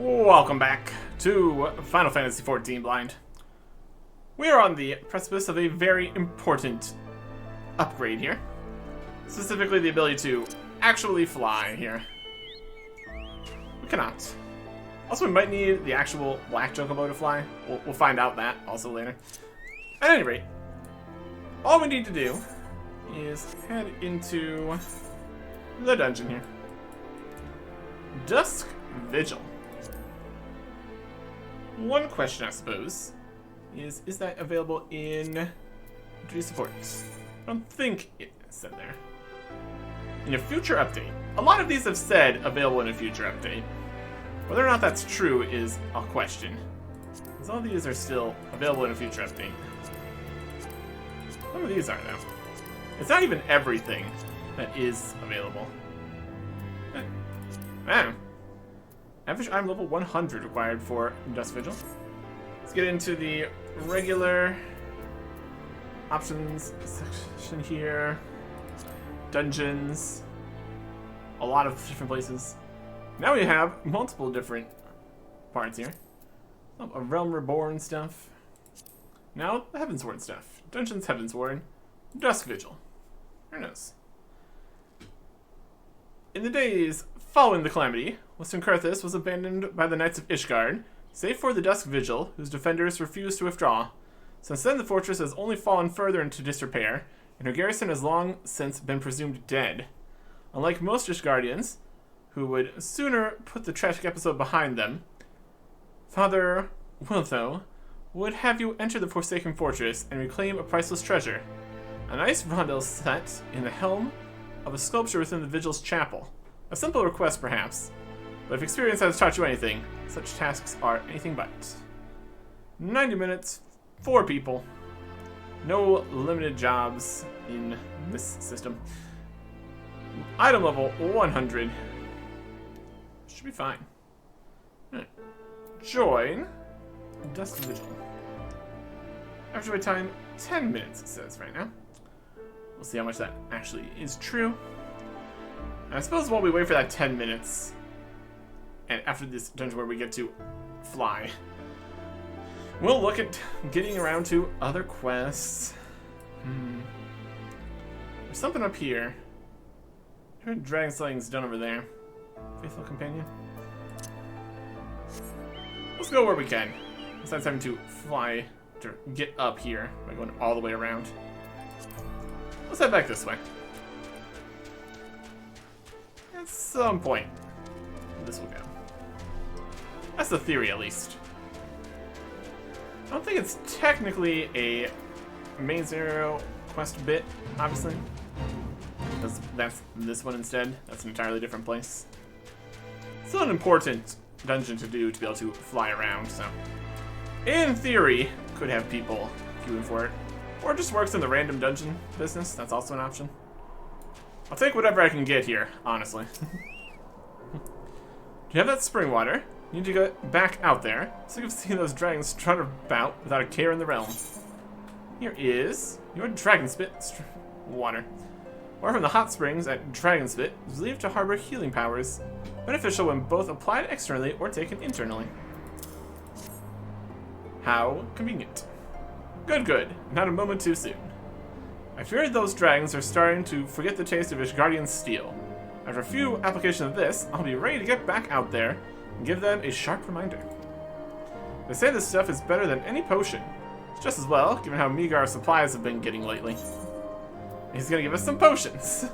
Welcome back to Final Fantasy XIV Blind. We are on the precipice of a very important upgrade here. Specifically the ability to actually fly here. We cannot. Also, we might need the actual black chocobo to fly. We'll find out that also later. At any rate, all we need to do is head into the dungeon here. Dusk, Vigil. One question, I suppose, is that available in duty support? I don't think it said there. In a future update. A lot of these have said available in a future update. Whether or not that's true is a question. Because all these are still available in a future update. Some of these are, though. It's not even everything that is available. Man. Average item level 100 required for Dusk Vigil. Let's get into the regular options section here. Dungeons. A lot of different places. Now we have multiple different parts here. A Realm Reborn stuff. Now the Heavensward stuff. Dungeons Heavensward. Dusk Vigil. Who knows? In the days following the calamity, Western Carthus was abandoned by the Knights of Ishgard, save for the Dusk Vigil, whose defenders refused to withdraw. Since then, the fortress has only fallen further into disrepair, and her garrison has long since been presumed dead. Unlike most Ishgardians, who would sooner put the tragic episode behind them, Father Wiltho would have you enter the Forsaken Fortress and reclaim a priceless treasure. A nice rondel set in the helm of a sculpture within the Vigil's chapel. A simple request, perhaps, but if experience has taught you anything, such tasks are anything but. 90 minutes, 4 people. No limited jobs in this system. Item level 100. Should be fine. Right. Join Dusk Vigil. Average wait time, 10 minutes, it says right now. We'll see how much that actually is true. I suppose while we wait for that 10 minutes, and after this dungeon where we get to fly, we'll look at getting around to other quests. There's something up here. I heard dragon slaying's done over there. Faithful companion. Let's go where we can. Besides having to fly to get up here by going all the way around. Let's head back this way. At some point, this will go. That's the theory, at least. I don't think it's technically a main scenario quest bit, obviously. That's this one instead. That's an entirely different place. Still an important dungeon to do to be able to fly around, so. In theory, could have people queuing for it. Or it just works in the random dungeon business. That's also an option. I'll take whatever I can get here, honestly. Do you have that spring water? You need to go back out there, so you can see those dragons strut about without a care in the realm. Here is your dragon spit water. Water from the hot springs at Dragon Spit is believed to harbor healing powers, beneficial when both applied externally or taken internally. How convenient. Good. Not a moment too soon. I fear those dragons are starting to forget the taste of Ishgardian steel. After a few applications of this, I'll be ready to get back out there and give them a sharp reminder. They say this stuff is better than any potion. It's just as well, given how meager our supplies have been getting lately. He's gonna give us some potions.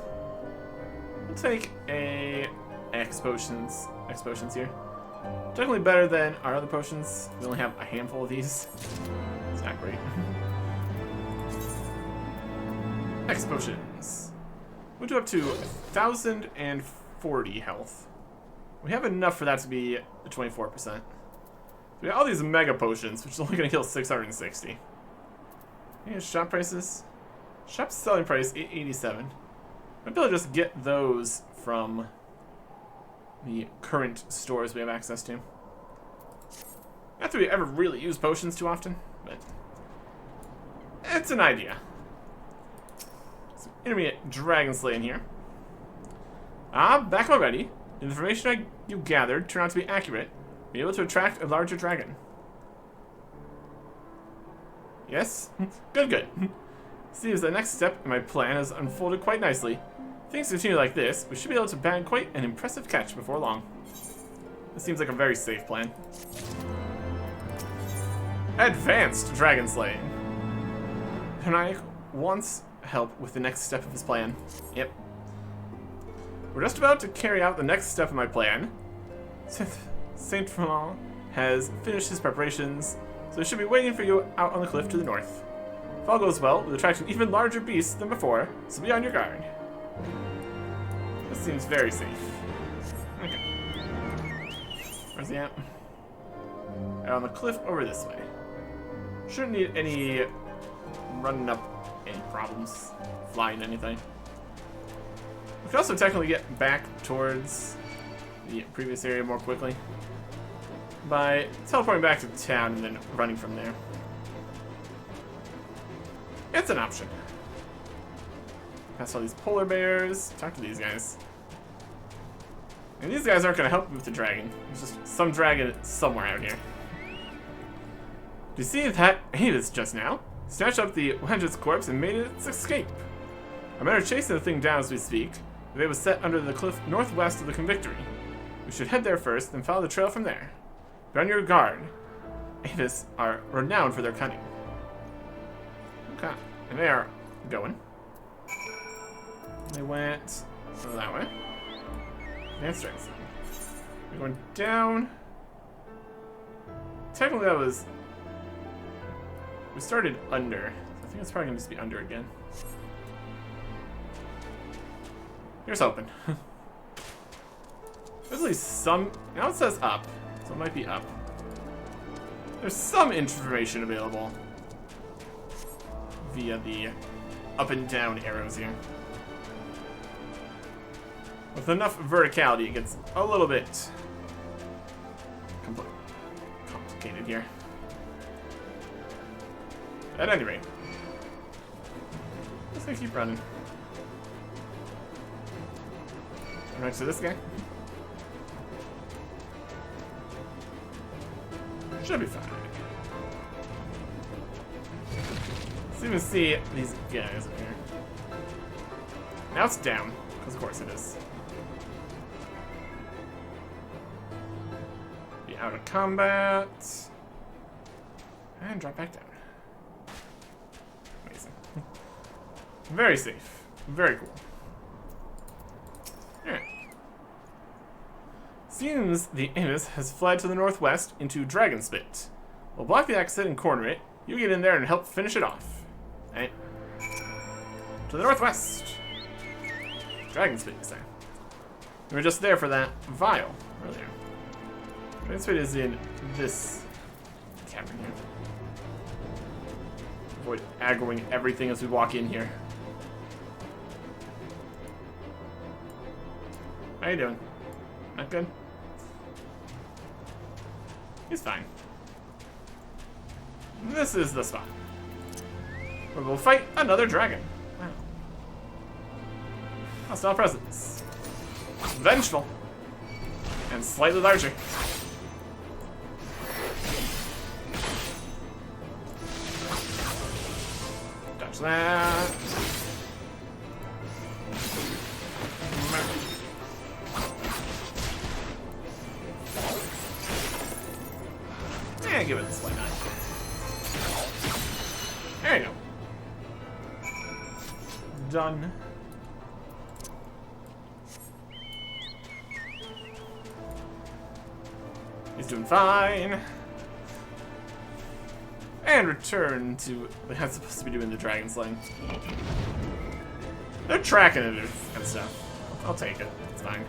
We'll take a X potions here. Definitely better than our other potions. We only have a handful of these. It's not great. X potions. We'll do up to 1,040 health. We have enough for that to be 24%. We got all these mega potions, which is only gonna heal 660. Here's shop prices. Shop selling price 887. Might be able to just get those from the current stores we have access to. Not that we ever really use potions too often, but it's an idea. Some intermediate dragon slaying here. Back already. The information you gathered turned out to be accurate. be able to attract a larger dragon. Yes? Good, good. Seems the next step in my plan has unfolded quite nicely. If things continue like this, we should be able to bag quite an impressive catch before long. This seems like a very safe plan. Advanced dragon slaying. Hanayek wants help with the next step of his plan. Yep. We're just about to carry out the next step of my plan. Saint Ferland has finished his preparations, so he should be waiting for you out on the cliff to the north. If all goes well, we'll attract an even larger beast than before, so be on your guard. This seems very safe. Okay. Where's he at? Out on the cliff over this way. Shouldn't need any running up any problems, flying anything. We could also technically get back towards the previous area more quickly by teleporting back to town and then running from there. It's an option. Pass all these polar bears, talk to these guys. And these guys aren't going to help with the dragon. There's just some dragon somewhere out here. Do you see that Avis just now? Snatched up the Wenget's corpse and made its escape. I'm under chasing the thing down as we speak. The way was set under the cliff northwest of the Convictory. We should head there first, then follow the trail from there. Be on your guard. Avis are renowned for their cunning. Okay, and they are going. They went that way. Advanced strength zone. We're going down. Technically, that was. We started under. I think it's probably going to just be under again. Here's hoping. There's at least some. Now it says up, so it might be up. There's some information available via the up and down arrows here. With enough verticality, it gets a little bit complicated here. At any rate, let's keep running. Right to this guy. Should be fine. Let's even see these guys up here. Now it's down, because of course it is. Be out of combat. And drop back down. Amazing. Very safe. Very cool. Alright. Seems the Amis has fled to the northwest into Dragonspit. We'll block the exit and corner it. You get in there and help finish it off. Alright. To the northwest. Dragonspit, you say. We were just there for that vial earlier. Dragonspit is in this cavern here. Avoid aggroing everything as we walk in here. How you doing? Not good? He's fine. This is the spot where we'll fight another dragon. Wow. Hostile presence. Vengeful. And slightly larger. Dodge that. Yeah, give it this way, not. There you go. Done. He's doing fine. And return to that's supposed to be doing the dragon slaying. They're tracking it and stuff. I'll take it. It's fine.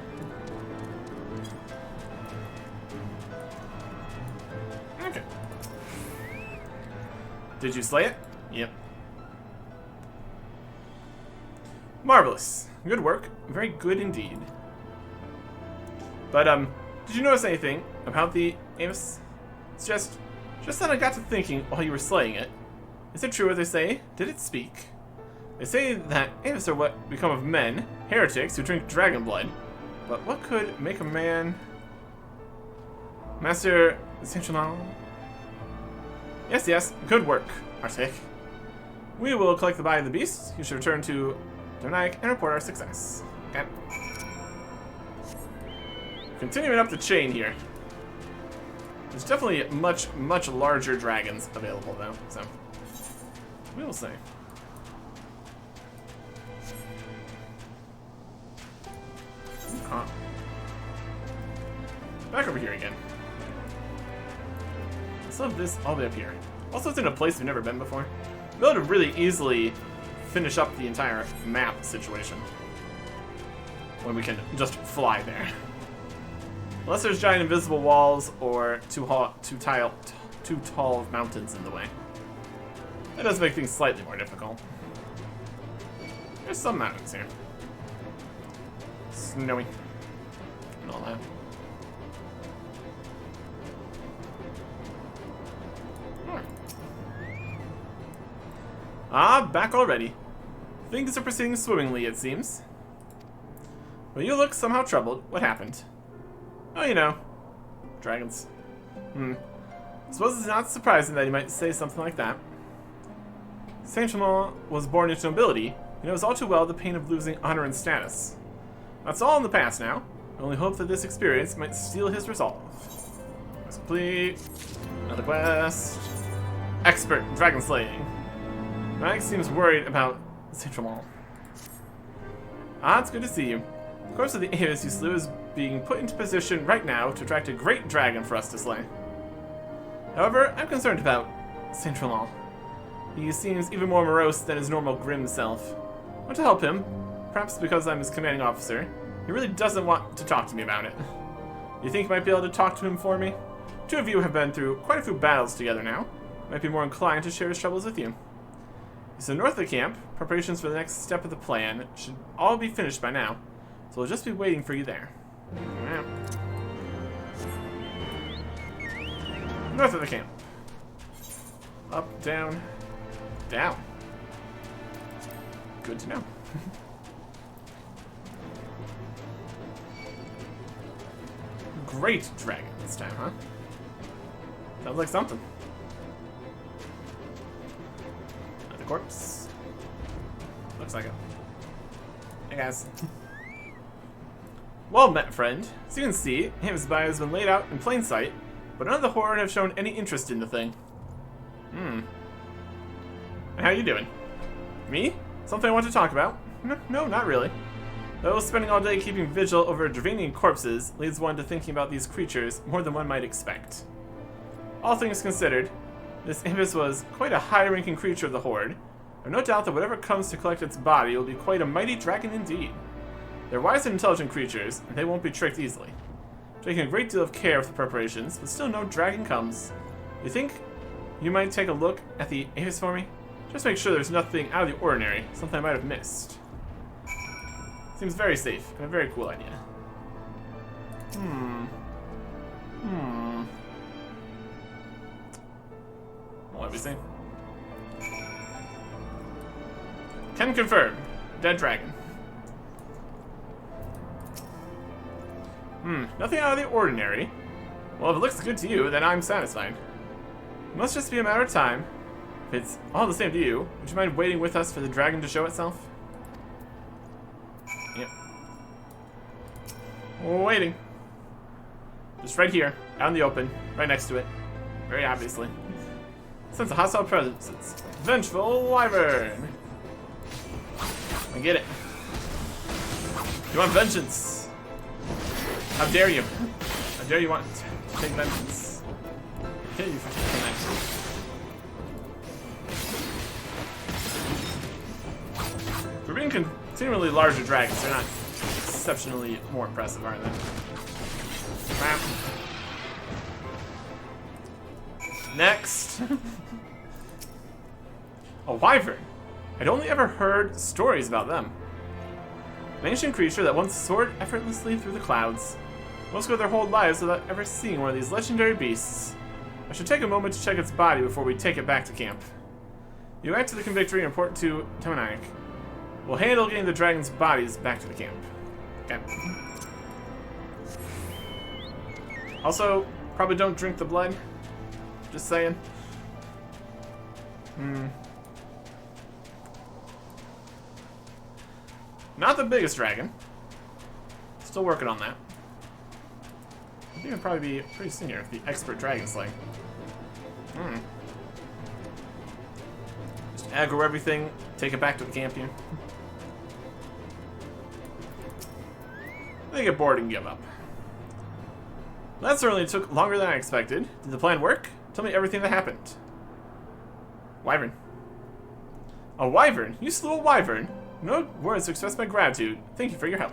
Okay. Did you slay it? Yep. Marvelous. Good work. Very good indeed. But, did you notice anything about the Amos? It's just that I got to thinking while you were slaying it. Is it true what they say? Did it speak? They say that Amos are what become of men, heretics who drink dragon blood. But what could make a man... Master Saint-Germain? Yes, yes. Good work, Arctic. We will collect the body of the beast. You should return to Donaik and report our success. Okay. Continuing up the chain here. There's definitely much larger dragons available, though, so we will see. Back over here again. Let's love this all the way up here. Also, it's in a place we've never been before. We'll be able to really easily finish up the entire map situation when we can just fly there. Unless there's giant invisible walls or too tall mountains in the way. That does make things slightly more difficult. There's some mountains here. Snowy. And all that. Ah, back already. Things are proceeding swimmingly, it seems. But you look somehow troubled. What happened? Oh, you know. Dragons. Suppose it's not surprising that he might say something like that. Saint-Germain was born into nobility, and knows all too well the pain of losing honor and status. That's all in the past now. I only hope that this experience might steel his resolve. Quest complete. Another quest. Expert dragon slaying. Max seems worried about Saint-Germain. Ah, it's good to see you. The corpse of the Avis you slew is being put into position right now to attract a great dragon for us to slay. However, I'm concerned about Saint-Germain. He seems even more morose than his normal grim self. I want to help him, perhaps because I'm his commanding officer. He really doesn't want to talk to me about it. You think you might be able to talk to him for me? Two of you have been through quite a few battles together now. Might be more inclined to share his troubles with you. So north of the camp, preparations for the next step of the plan should all be finished by now, so we'll just be waiting for you there. Yeah. North of the camp. Up, down, down. Good to know. Great dragon this time, huh? Sounds like something. Another corpse. Looks like it. Hey guys. Well met, friend. As you can see, his bio has been laid out in plain sight, but none of the Horde have shown any interest in the thing. And how you doing? Me? Something I want to talk about? No, not really. Though spending all day keeping vigil over Dravanian corpses leads one to thinking about these creatures more than one might expect. All things considered, this Ibis was quite a high-ranking creature of the Horde. I've no doubt that whatever comes to collect its body will be quite a mighty dragon indeed. They're wise and intelligent creatures, and they won't be tricked easily. Taking a great deal of care with the preparations, but still no dragon comes. You think you might take a look at the Avis for me? Just make sure there's nothing out of the ordinary, something I might have missed. Seems very safe, and a very cool idea. What we see? Can confirm. Dead dragon. Nothing out of the ordinary. Well, if it looks good to you, then I'm satisfied. It must just be a matter of time. If it's all the same to you, would you mind waiting with us for the dragon to show itself? Yep. We're waiting. Just right here, out in the open, right next to it. Very obviously. Sense a hostile presence. Vengeful Wyvern! I get it. You want vengeance? How dare you? How dare you want to take vengeance? I'll kill you for taking that. For being continually larger dragons, they're not exceptionally more impressive, are they? Next. A wyvern. I'd only ever heard stories about them. An ancient creature that once soared effortlessly through the clouds. Most go their whole lives without ever seeing one of these legendary beasts. I should take a moment to check its body before we take it back to camp. You add to the convictory and report to Temanaik. We'll handle getting the dragon's bodies back to the camp. Okay. Also, Probably don't drink the blood. Just saying. Not the biggest dragon. Still working on that. I think it'll probably be pretty soon here with the expert dragon slaying. Just aggro everything, take it back to the camp here. They get bored and give up. That certainly took longer than I expected. Did the plan work? Tell me everything that happened. Wyvern. A wyvern? You slew a wyvern? No words to express my gratitude. Thank you for your help.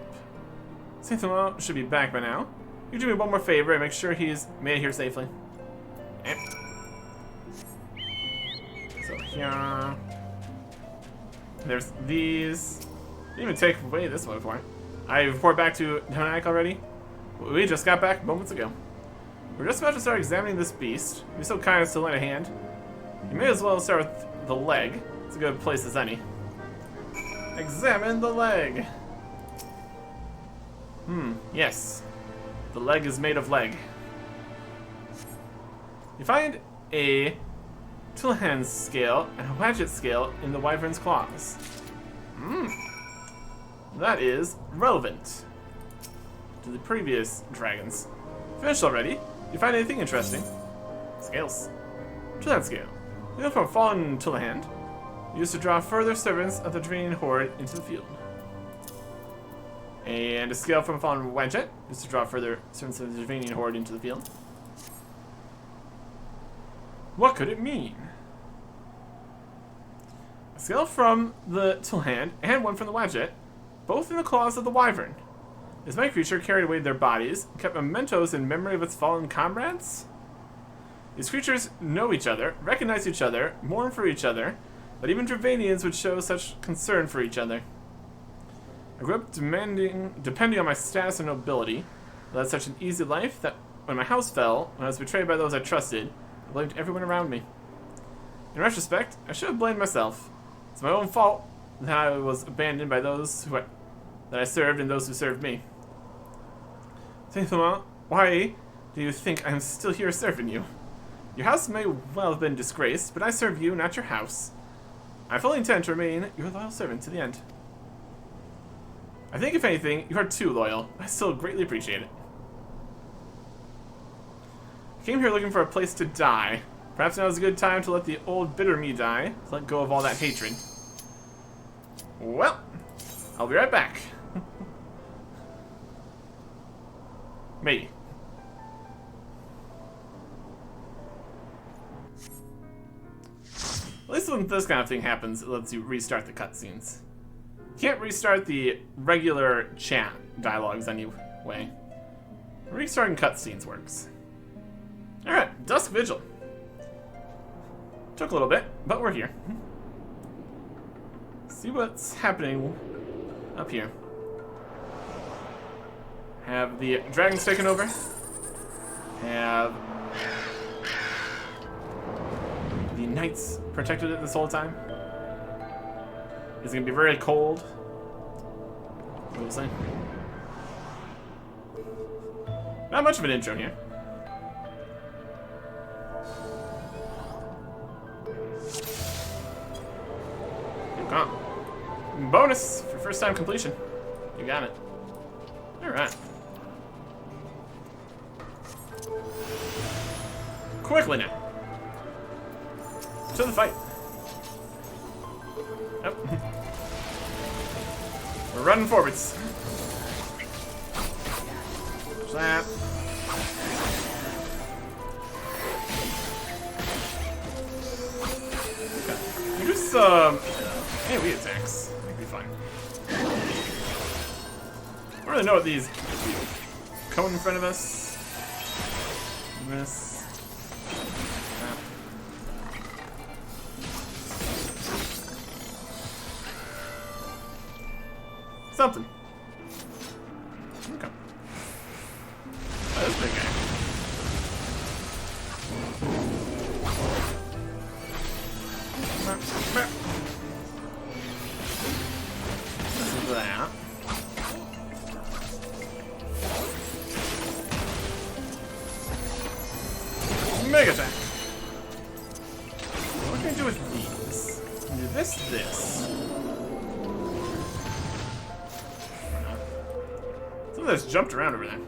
Saint-Thomas should be back by now. You do me one more favor and make sure he's made it here safely. Yep. So here. There's these. Didn't even take away this one before. I report back to Demoniac already. We just got back moments ago. We're just about to start examining this beast. You're so kind as to lend a hand. You may as well start with the leg. It's a good place as any. Examine the leg. Yes. The leg is made of leg. You find a Tilhand's scale and a Wadjet scale in the wyvern's claws. That is relevant to the previous dragons. Finished already? You find anything interesting? Scales. Tilland scale. You know, from fallen Tilland. Used to draw further servants of the Draining Horde into the field. And a scale from fallen Wadjet. Used to draw further servants of the Draining Horde into the field. What could it mean? A scale from the Tilland and one from the Wadjet, both in the claws of the wyvern. As my creature carried away their bodies, kept mementos in memory of its fallen comrades? These creatures know each other, recognize each other, mourn for each other, but even Dravanians would show such concern for each other. I grew up depending on my status and nobility. I led such an easy life that when my house fell, when I was betrayed by those I trusted, I blamed everyone around me. In retrospect, I should have blamed myself. It's my own fault that I was abandoned by those that I served and those who served me. Saint-Thomas, why do you think I'm still here serving you? Your house may well have been disgraced, but I serve you, not your house. I fully intend to remain your loyal servant to the end. I think, if anything, you are too loyal. I still greatly appreciate it. I came here looking for a place to die. Perhaps now is a good time to let the old bitter me die, to let go of all that hatred. Well, I'll be right back. Maybe. At least when this kind of thing happens, it lets you restart the cutscenes. You can't restart the regular chat dialogues anyway. Restarting cutscenes works. Alright, Dusk Vigil. Took a little bit, but we're here. See what's happening up here. Have the dragons taken over. Have the knights protected it this whole time. Is it gonna be very cold? We'll see. Not much of an intro here. Bonus for first time completion. You got it. Alright. Quickly now. To the fight. Yep. We're running forwards. Slap. Okay. You just AoE attacks. That'd be fine. I don't really know what these cone in front of us. Miss. Something. Okay. Oh, this big guy. Listen to that. do with these? I can do this. Some of those jumped around over there.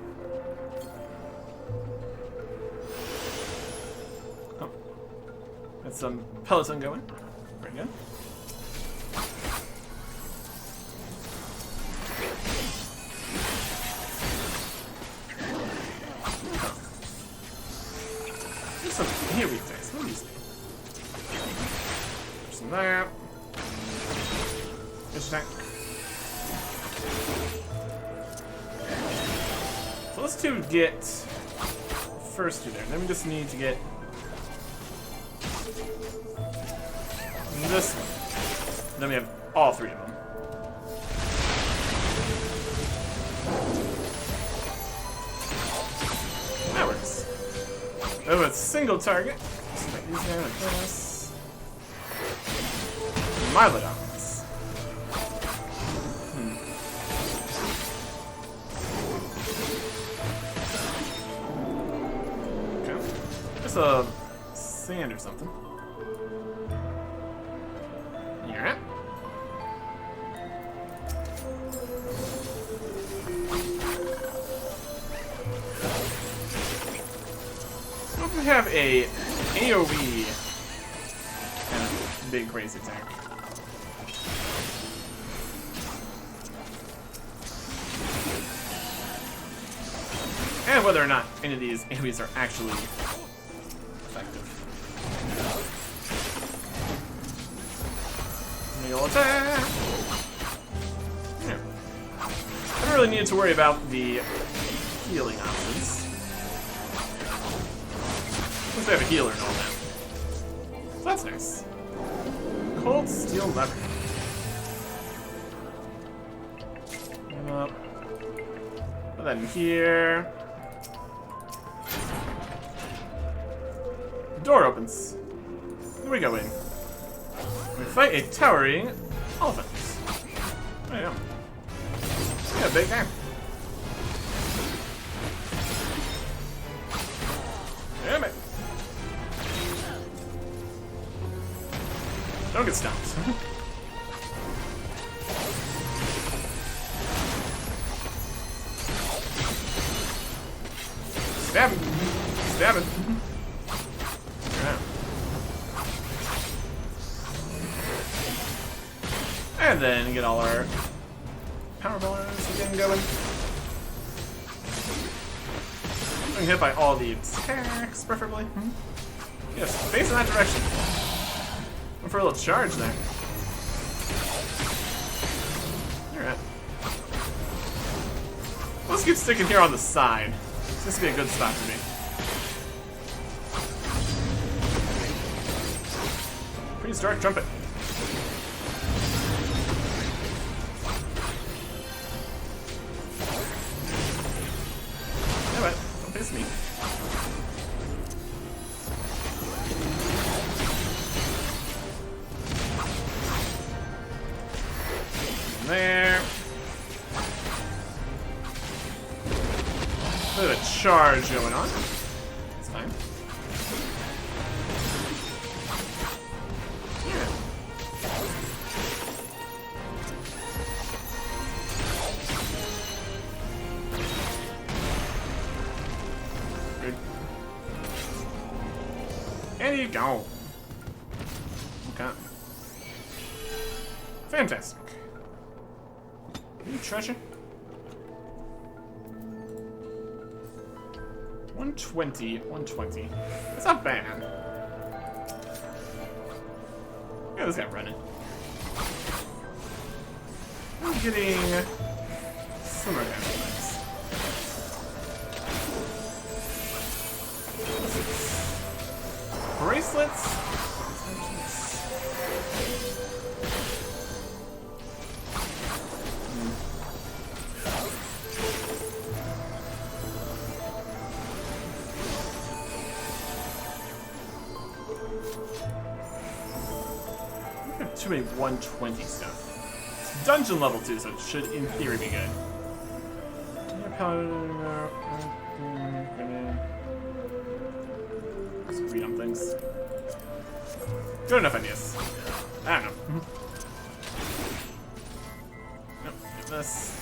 Oh. Got some peloton going. Very good. Here we go. What are these things? There's some there. Fish tank. So let's get first two there. Then we just need to get this one. And then we have all three of them. That works. Oh, it's single target. Let's make these down like this. Mildly ominous. Okay. Just a sand or something. Yeah. We have a AoE kind of big crazy attack. And whether or not any of these AoEs are actually effective. Meal attack! Yeah. I don't really need to worry about the healing options. They have a healer and all that. So that's nice. Cold steel lever. Come up. Put that in here. The door opens. Here we go in. We fight a towering elephant. There you go. Yeah, big guy. Damn it. Don't get stopped. Stab him. Stab him. Yeah. And then get all our power bars again going. Being hit by all the attacks, preferably. Yes, face in that direction. Went for a little charge there. Alright. Let's keep sticking here on the side. This would be a good spot for me. Prehistoric trumpet. Yeah, but don't piss me. There. Bit of a charge going on. It's fine. Yeah. Good. And you go. Okay. Fantastic. New treasure. 120, 120. That's not bad. Yeah, this guy running. I'm getting similar kind of things. Bracelets. Too many 120 stuff. It's dungeon level 2, so it should, in theory, be good. Let's read on things. Good enough ideas. I don't know. Nope, get this.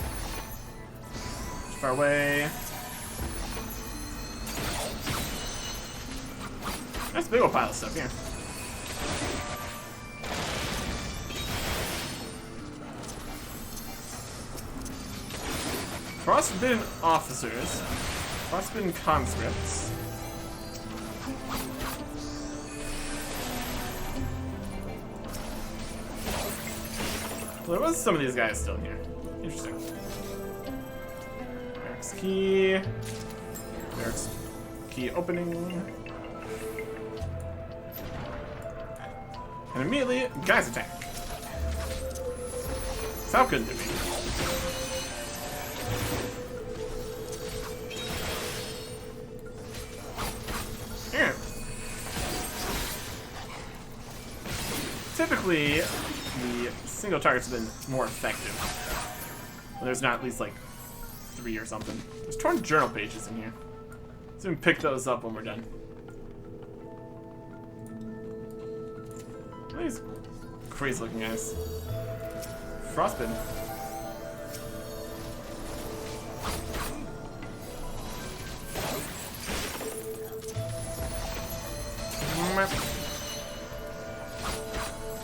Too far away. That's a big old pile of stuff here. Frostbitten officers. Frostbitten conscripts. Well, there was some of these guys still in here. Interesting. Barracks key. Barracks key opening. And immediately, guys attack. So how couldn't it be? Yeah. Typically, the single targets have been more effective. When there's not at least like 3 or something. There's torn journal pages in here. Let's even pick those up when we're done. Look at these crazy looking guys. Frostbitten.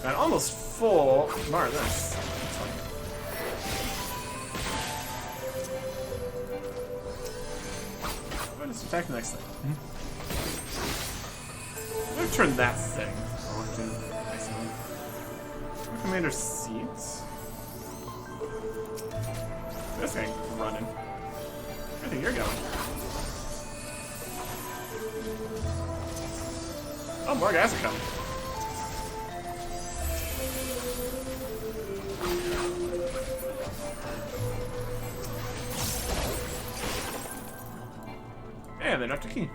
Got almost full bar of this. I'll just attack the next thing. I'm gonna turn that thing. Commander seats. This guy running. Where do you think you're going? Oh, more guys are coming. And they knocked a key.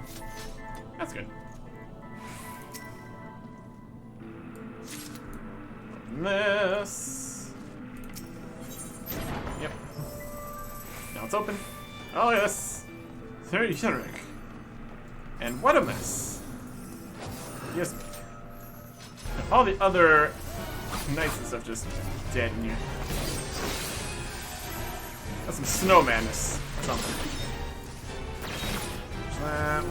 That's good. This. Yep. Now it's open. Oh yes. There Ulrich. And what a mess. Yes. All the other knights and stuff just dead in here. That's some snow madness or something. Slap.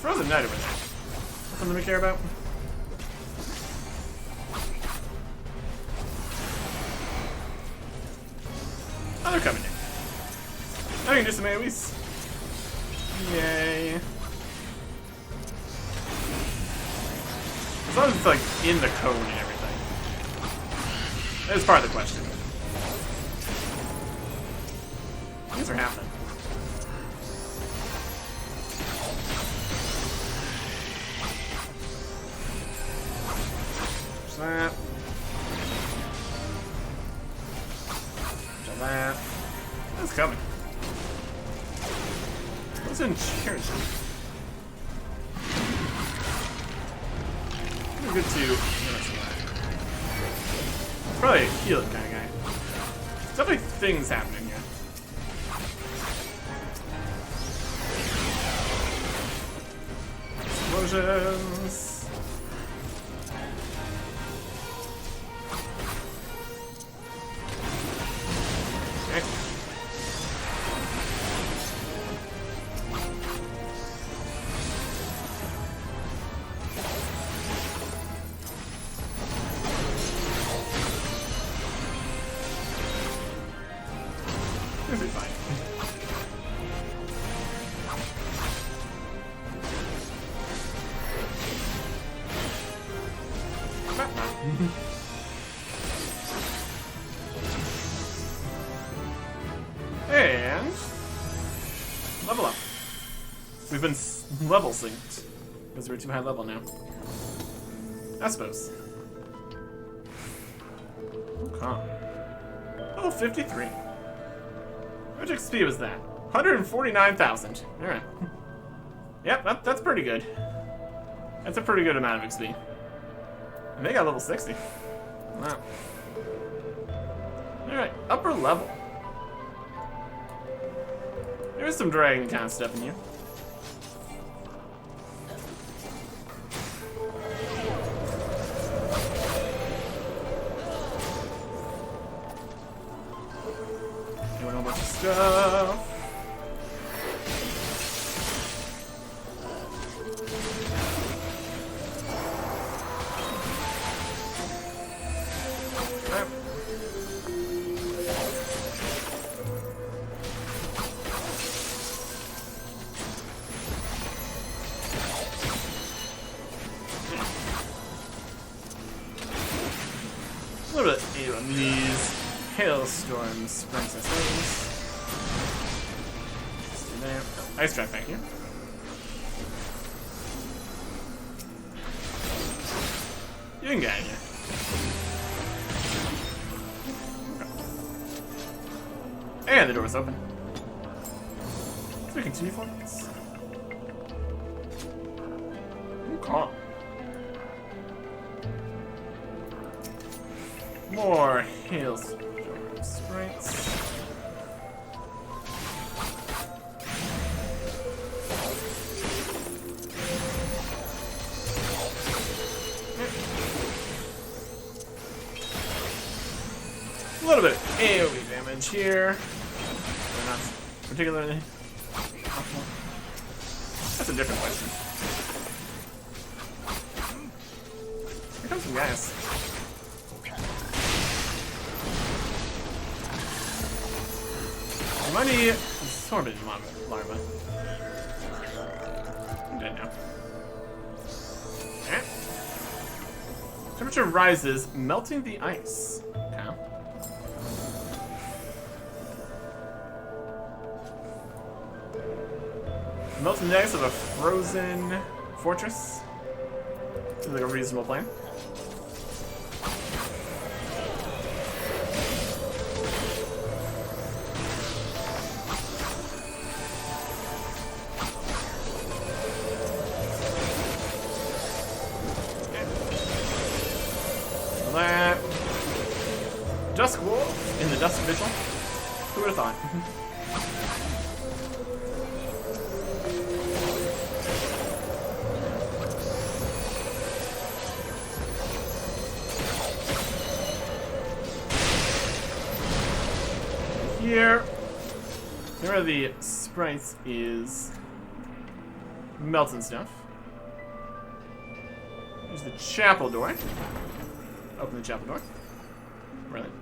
Frozen Knight over there. Something we care about? Oh, they're coming in. I can do some AoEs. Yay. As long as it's like in the cone and everything. That is part of the question. Things are happening. That. That. That's coming. What's in cheers? I'm good to. Probably a healing kind of guy. There's definitely things happening here. Explosions. It'll be fine. And level up. We've been level synced because we're too high level now. I suppose. Okay. Level 53. How much XP was that? 149,000. Alright. Yep, that's pretty good. That's a pretty good amount of XP. And they got level 60. Wow. Alright. upper level. There's some dragon kind of stuff in here. Doing a whole bunch of stuff. A little bit on these hailstorms, princesses. Ice trap, thank you. You can get out of here. And the door's open. So we continue forwards. Okay. More hailstorm sprites. A little bit of AoE damage here. They're not particularly. That's a different question. Here comes some guys. I need absorbent larva. I'm dead now. Okay. Temperature rises, melting the ice. Okay. Melting the ice of a frozen fortress. Seems like a reasonable plan. Dusk wolf in the Dusk Vigil. Who would have thought? Here are the sprites is melting stuff. There's the chapel door. Open the chapel door. Brilliant.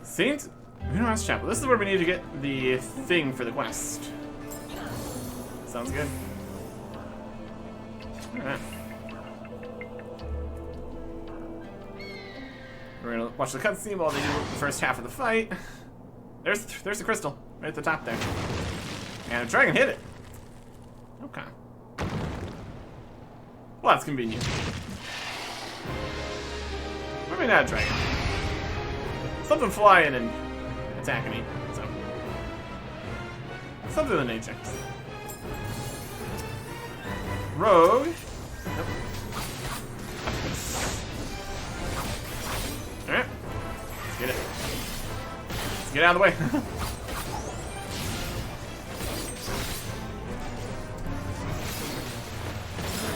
Saint Uno's Chapel. This is where we need to get the thing for the quest. Sounds good. Alright. We're gonna watch the cutscene while they do the first half of the fight. There's the crystal right at the top there. And a dragon hit it. Okay. Well, that's convenient. Maybe not a dragon. Something flying and attacking me. So something in the nature. Rogue. Nope. Alright. Let's get it. Let's get out of the way.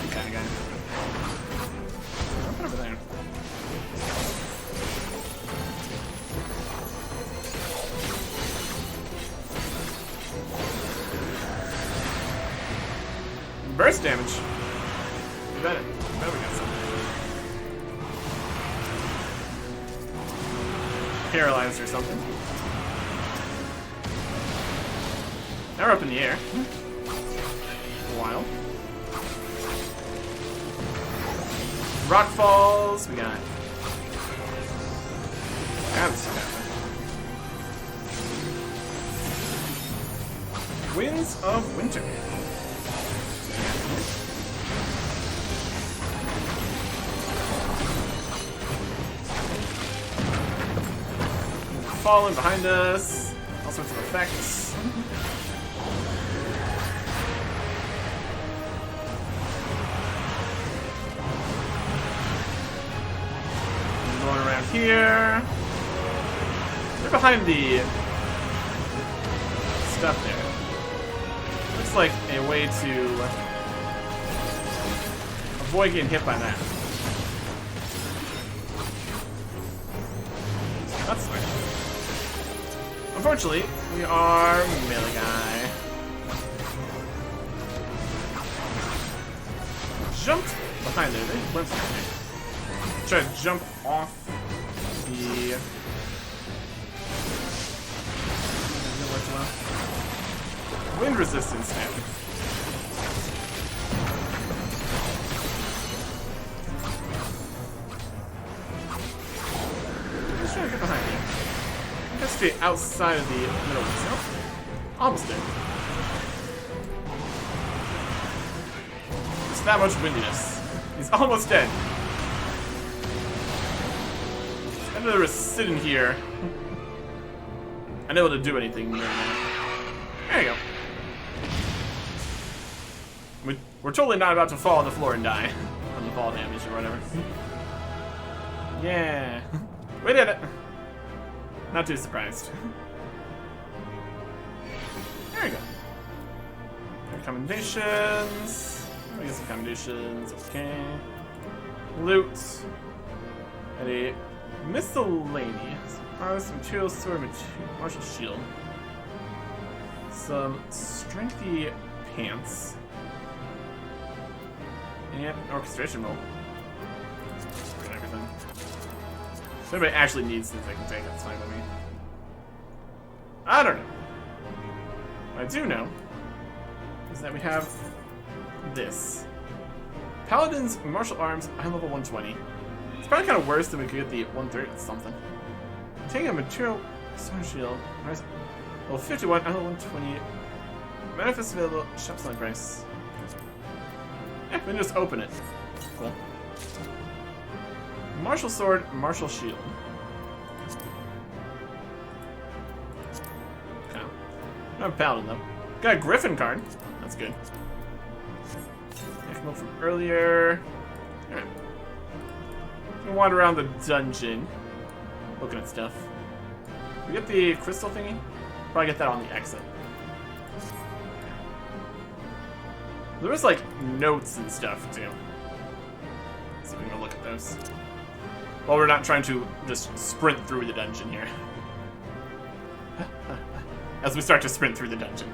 Kind of guy. I'll put over there. Burst damage. You bet it. You bet we got something. Paralyzed or something. Now we're up in the air. A while. Rock falls. We got. Winds of Winter. Falling behind us. All sorts of effects. Going around here. They're behind the stuff there. Looks like a way to avoid getting hit by that. That's fine. Unfortunately, we are melee guy. Jumped behind there. They went somewhere. Try to jump off the. Wind resistance now. Just trying to get behind you. I gotta stay outside of the middle itself. Almost there. Just that much windiness. He's almost dead. And there was sitting here. Unable to do anything right now. There you go. We're totally not about to fall on the floor and die from the fall damage or whatever. Yeah. We did it. Not too surprised. There we go. Recommendations. Let me get some commendations. Okay. Loot. And a miscellaneous. Some material sword, martial shield. Some strengthy pants. And orchestration roll. And everything. If anybody actually needs things they can take, that's fine with me. I don't know. What I do know is that we have this. Paladin's martial arms, I'm level 120. It's probably kind of worse than we could get the 130 or something. Taking a material sword shield. Level 51, I'm level 120. Manifest available, shop selling price. Yeah, we can just open it. Cool. Martial sword, martial shield. Okay. Not a paladin though. Got a griffin card. That's good. I come up from earlier. Alright. Gonna wander around the dungeon. Looking at stuff. We get the crystal thingy? Probably get that on the exit. There was like notes and stuff too. Let's see if we can look at those. Well, we're not trying to just sprint through the dungeon here. As we start to sprint through the dungeon.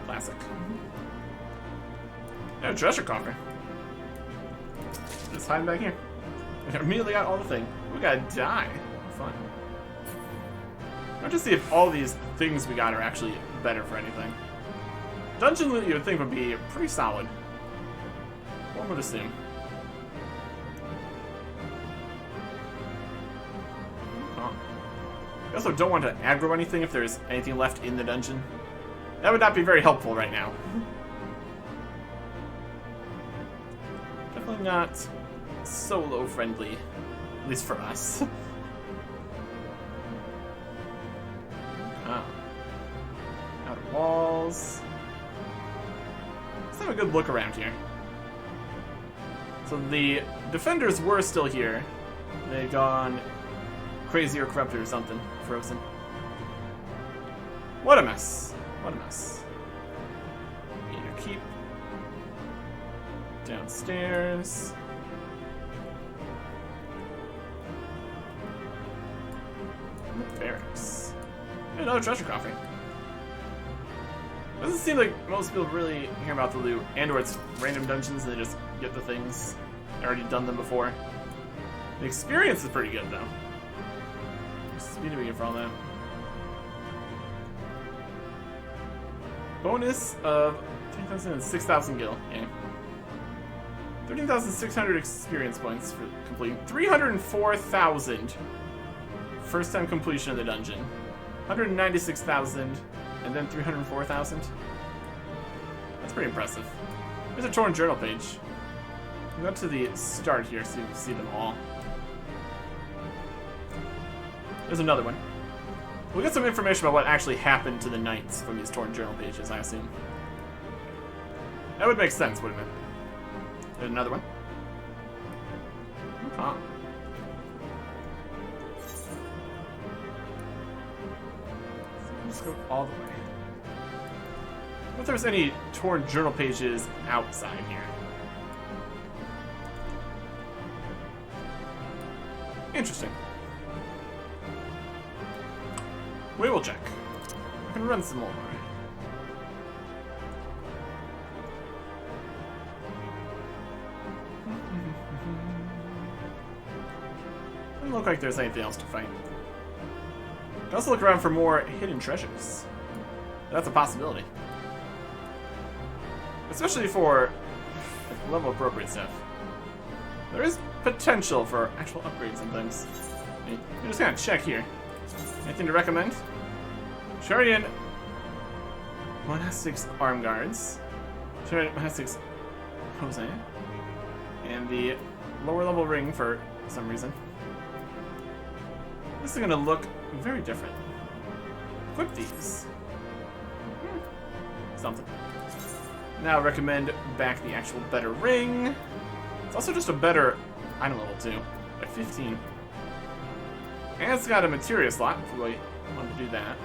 Classic. No treasure coffer. Just hiding back here. We immediately got all the thing. We gotta die. Fun. I'll just see if all these things we got are actually better for anything. Dungeon loot you would think would be pretty solid. One would assume. Oh. I also don't want to aggro anything if there's anything left in the dungeon. That would not be very helpful right now. Definitely not solo friendly. At least for us. Oh. Outer walls. Let's have a good look around here. So the defenders were still here. They'd gone crazy or corrupted or something. Frozen. What a mess. What a mess. Inner keep. Downstairs. Barracks. Another treasure coffee. Doesn't seem like most people really hear about the loot, and or it's random dungeons and they just get the things. I've already done them before. The experience is pretty good though. Speed do we get for all that? Bonus of 3,000 and 6,000 gil. Yeah. 13,600 experience points for completing. 304,000 first time completion of the dungeon. 196,000 and then 304,000. That's pretty impressive. There's a torn journal page. Go to the start here so you can see them all. There's another one. We'll get some information about what actually happened to the knights from these torn journal pages, I assume. That would make sense, wouldn't it? There's another one. Huh. Let's go all the way. What if there's any torn journal pages outside here? Interesting. We will check. I can run some more. Doesn't look like there's anything else to fight. You can also look around for more hidden treasures. That's a possibility. Especially for level appropriate stuff. There is potential for actual upgrades and things. I'm just gonna check here. Anything to recommend? Sharian Monastics Arm Guards. Sharian Monastics Jose. And the lower level ring for some reason. This is gonna look very different. Equip these. Something. Now recommend back the actual better ring. It's also just a better item level too, like 15. And it's got a materia slot if you really want to do that.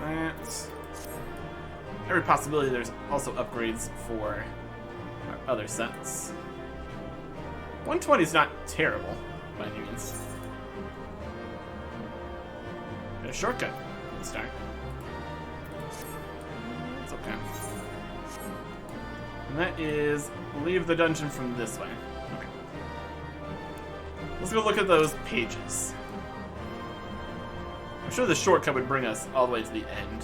That. Every possibility there's also upgrades for our other sets. 120 is not terrible by any means. A shortcut for the start. It's okay. And that is leave the dungeon from this way. Okay. Let's go look at those pages. I'm sure the shortcut would bring us all the way to the end.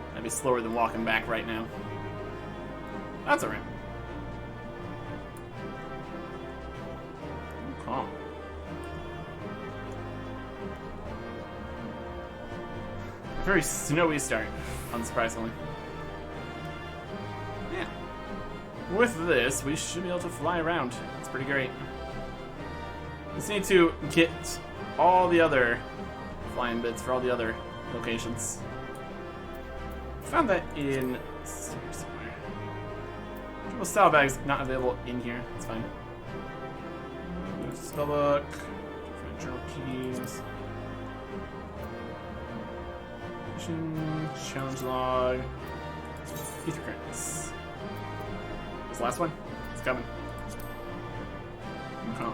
That'd be slower than walking back right now. That's alright. Okay. Very snowy start, unsurprisingly. Yeah. With this, we should be able to fly around. That's pretty great. Just need to get all the other flying bits for all the other locations. Found that in somewhere. Well, saddlebags not available in here. It's fine. Spellbook, different journal keys. Challenge log. Ether currents. This last one? It's coming. Okay.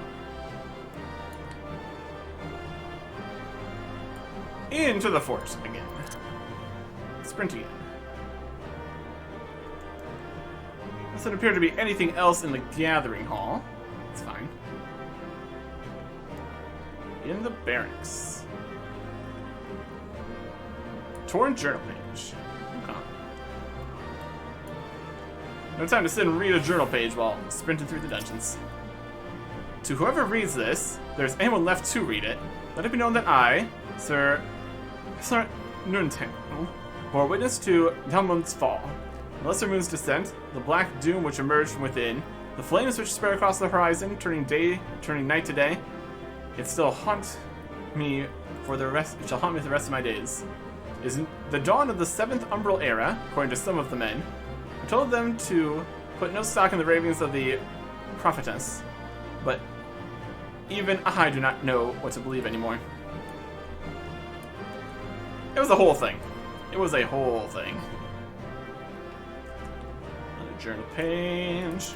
Into the fort again. Sprint again. Doesn't appear to be anything else in the gathering hall. It's fine. In the barracks. Torn journal page. Okay. No time to sit and read a journal page while sprinting through the dungeons. To whoever reads this, if there's anyone left to read it, let it be known that I, Sir Nuntan, bore witness to Dalmund's fall. The Lesser Moon's descent, the black doom which emerged from within, the flames which spread across the horizon, turning night to day, it still haunt me for the rest. It shall haunt me for the rest of my days. Is the dawn of the 7th Umbral Era, according to some of the men. I told them to put no stock in the ravings of the prophetess, but even I do not know what to believe anymore. It was a whole thing. It was a whole thing. Another journal page.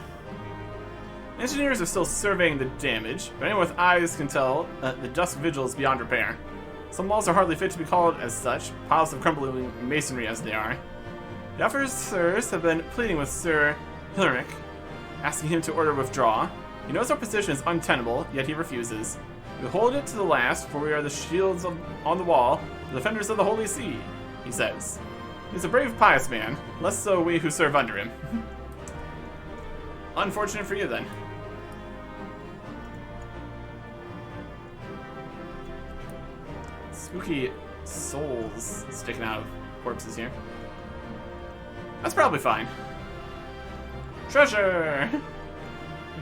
Engineers are still surveying the damage, but anyone with eyes can tell that the Dusk Vigil is beyond repair. Some walls are hardly fit to be called as such, piles of crumbling masonry as they are. The officers have been pleading with Sir Hilaric, asking him to order withdrawal. He knows our position is untenable, yet he refuses. We hold it to the last, for we are the shields on the wall, the defenders of the Holy See, he says. He's a brave, pious man, less so we who serve under him. Unfortunate for you, then. Spooky souls sticking out of corpses here. That's probably fine. Treasure!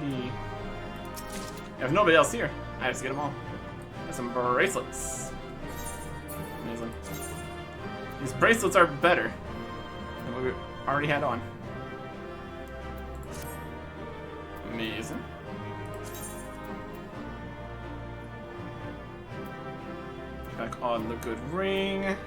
I have nobody else here. I have to get them all. Got some bracelets. Amazing. These bracelets are better than what we already had on. Amazing. Back on the good ring.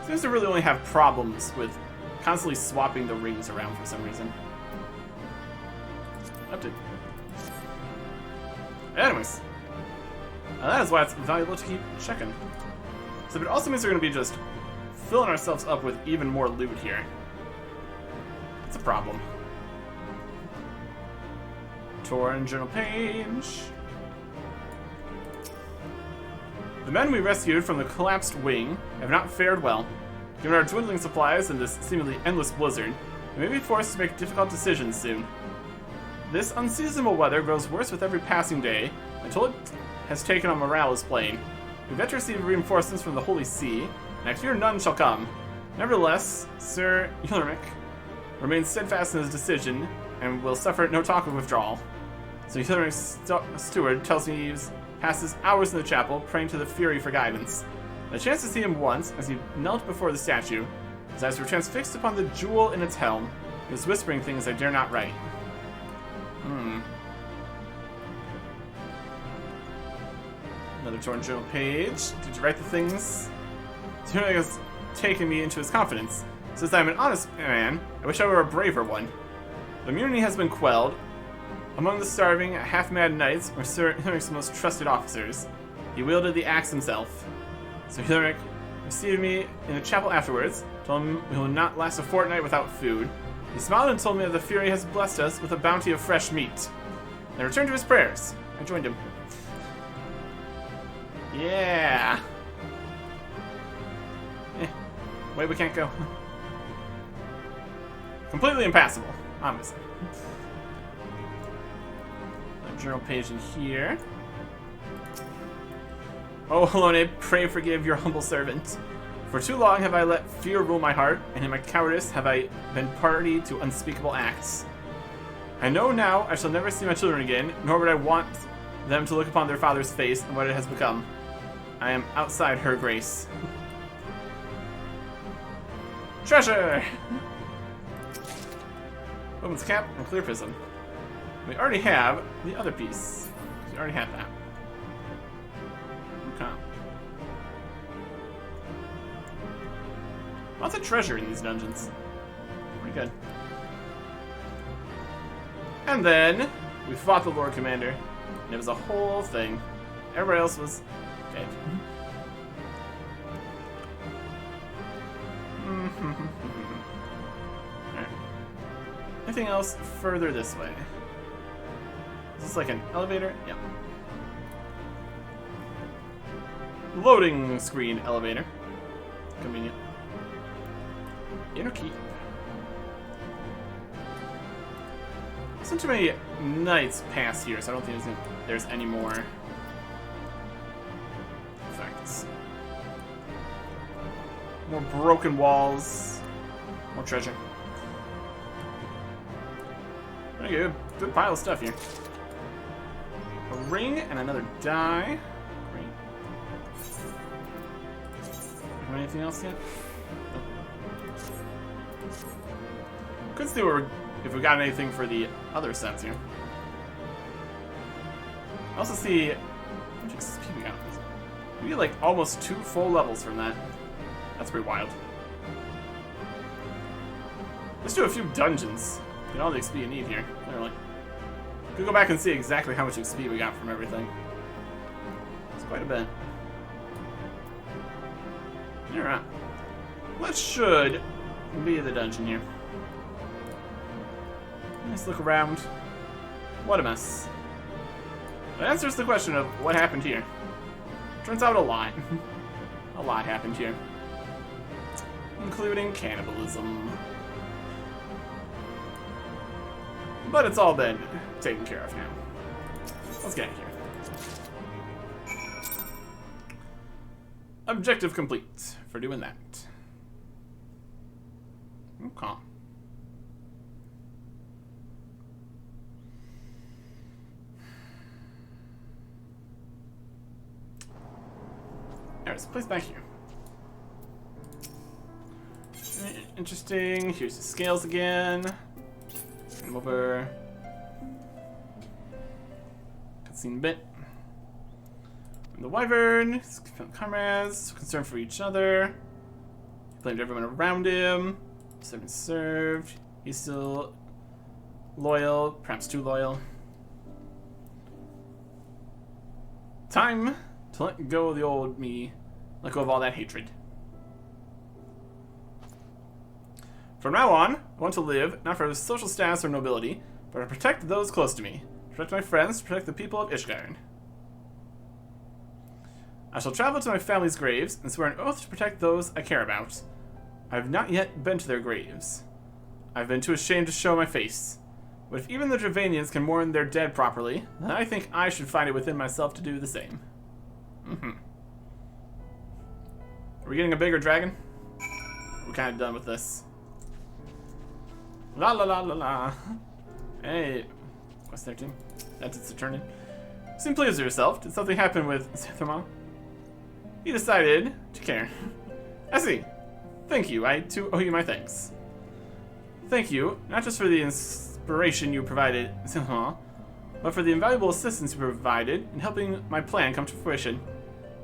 Seems to really only have problems with constantly swapping the rings around for some reason. Update. Anyways. That is why it's valuable to keep checking. So it also means we're going to be just filling ourselves up with even more loot here. It's a problem. Torn journal page. The men we rescued from the collapsed wing have not fared well. Given our dwindling supplies and this seemingly endless blizzard, we may be forced to make difficult decisions soon. This unseasonable weather grows worse with every passing day until it has taken on morale is plain. We've yet to receive reinforcements from the Holy See, and I fear none shall come. Nevertheless, Sir Ulrich remains steadfast in his decision and will suffer no talk of withdrawal. So Ulrich's steward tells me he passes hours in the chapel praying to the Fury for guidance. The chance to see him once, as he knelt before the statue, his eyes were transfixed upon the jewel in its helm. He was whispering things I dare not write. Another torn journal page. Did you write the things? Ulrich has taken me into his confidence. Since I am an honest man, I wish I were a braver one. The immunity has been quelled. Among the starving, half-mad knights were Sir Ulrich's most trusted officers. He wielded the axe himself. Sir Ulrich received me in the chapel afterwards, told him we will not last a fortnight without food. He smiled and told me that the Fury has blessed us with a bounty of fresh meat. Then returned to his prayers. I joined him. Yeah. Way we can't go. Completely impassable, obviously. A journal page in here. Oh, Helone, pray forgive your humble servant. For too long have I let fear rule my heart, and in my cowardice have I been party to unspeakable acts. I know now I shall never see my children again, nor would I want them to look upon their father's face and what it has become. I am outside her grace. Treasure! Woman's cap and clear prism. We already have the other piece. We already have that. Okay. Lots of treasure in these dungeons. Pretty good. And then we fought the Lord Commander, and it was a whole thing. Everybody else was dead. Alright. Anything else further this way? Is this like an elevator? Yep. Loading screen elevator. Convenient. Inner keep. There's too many knights pass here, so I don't think there's any more effects. More broken walls. More treasure. Okay, good pile of stuff here. A ring and another die. Great. Have anything else yet? Nope. Couldn't see if we got anything for the other sets here. I also see how much XP we got. We get like almost 2 full levels from that. That's pretty wild. Let's do a few dungeons. Get all the XP you need here. Literally. Could go back and see exactly how much XP we got from everything. It's quite a bit. Alright. What should be the dungeon here? Let's look around. What a mess. That answers the question of what happened here. Turns out a lot. A lot happened here. Including cannibalism. But it's all been taken care of now. Let's get out of here. Objective complete for doing that. Okay. There's a place back here. Interesting. Here's the scales again. Come over. cutscene bit. And the Wyvern, his comrades, concerned for each other. He blamed everyone around him. Served and served. He's still loyal, perhaps too loyal. Time to let go of the old me. Let go of all that hatred. From now on, I want to live, not for social status or nobility, but to protect those close to me. Protect my friends, protect the people of Ishgard. I shall travel to my family's graves and swear an oath to protect those I care about. I have not yet been to their graves. I have been too ashamed to show my face. But if even the Dravanians can mourn their dead properly, then I think I should find it within myself to do the same. Are we getting a bigger dragon? We're kind of done with this. La la la la la. Hey, quest 13. That's its turn in. Seem pleased with yourself. Did something happen with Zithama? He decided to care. I see. Thank you. I too owe you my thanks. Thank you, not just for the inspiration you provided, Zithama, but for the invaluable assistance you provided in helping my plan come to fruition.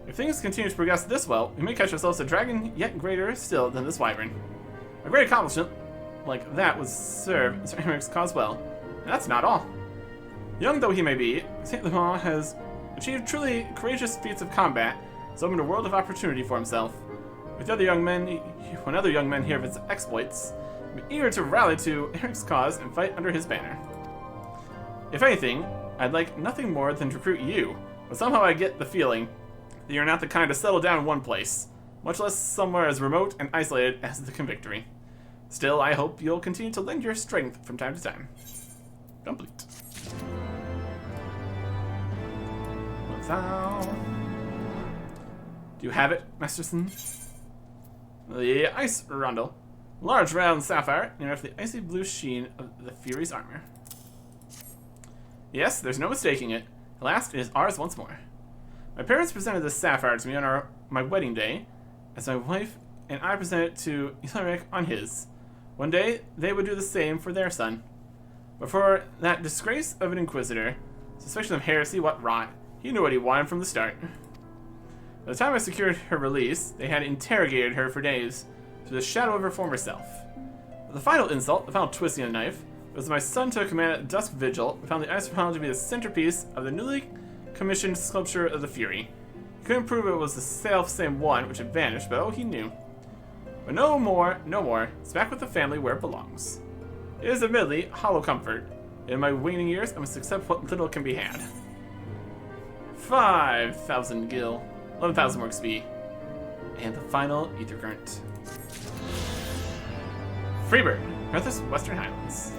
If things continue to progress this well, we may catch ourselves a dragon yet greater still than this wyvern. A great accomplishment like that would serve Enic's cause well. And that's not all. Young though he may be, Zithama has achieved truly courageous feats of combat, has opened a world of opportunity for himself. With other young men, when other young men hear of his exploits, be eager to rally to Enic's cause and fight under his banner. If anything, I'd like nothing more than to recruit you, but somehow I get the feeling that you're not the kind to settle down in one place, much less somewhere as remote and isolated as the Convictory. Still, I hope you'll continue to lend your strength from time to time. Complete. What's out? Do you have it, Masterson? The Ice Rondel. Large round sapphire, named after the icy blue sheen of the Fury's armor. Yes, there's no mistaking it. At last, it is ours once more. My parents presented this sapphire to me on my wedding day, as my wife and I presented it to Ilaric on his. One day, they would do the same for their son. But for that disgrace of an inquisitor, suspicion of heresy, what rot, he knew what he wanted from the start. By the time I secured her release, they had interrogated her for days, to the shadow of her former self. But the final insult, the final twisting of the knife, was my son took command at Dusk Vigil and found the Ice Rondel to be the centerpiece of the newly commissioned sculpture of the Fury. He couldn't prove it was the self-same one which had vanished, but oh, he knew. But no more, no more. It's back with the family where it belongs. It is admittedly hollow comfort. In my waning years, I must accept what little can be had. 5,000 gil, 11,000 more XP, and the final ether current. Freebird, Northwest Western Highlands.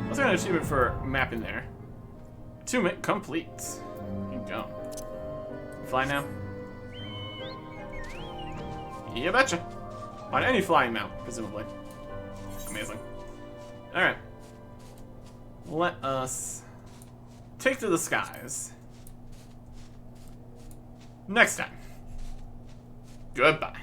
Let's get an achievement for mapping there. Attunement complete. Here you go. Fly now. You betcha. On any flying mount, presumably. Amazing. Alright. Let us take to the skies. Next time. Goodbye.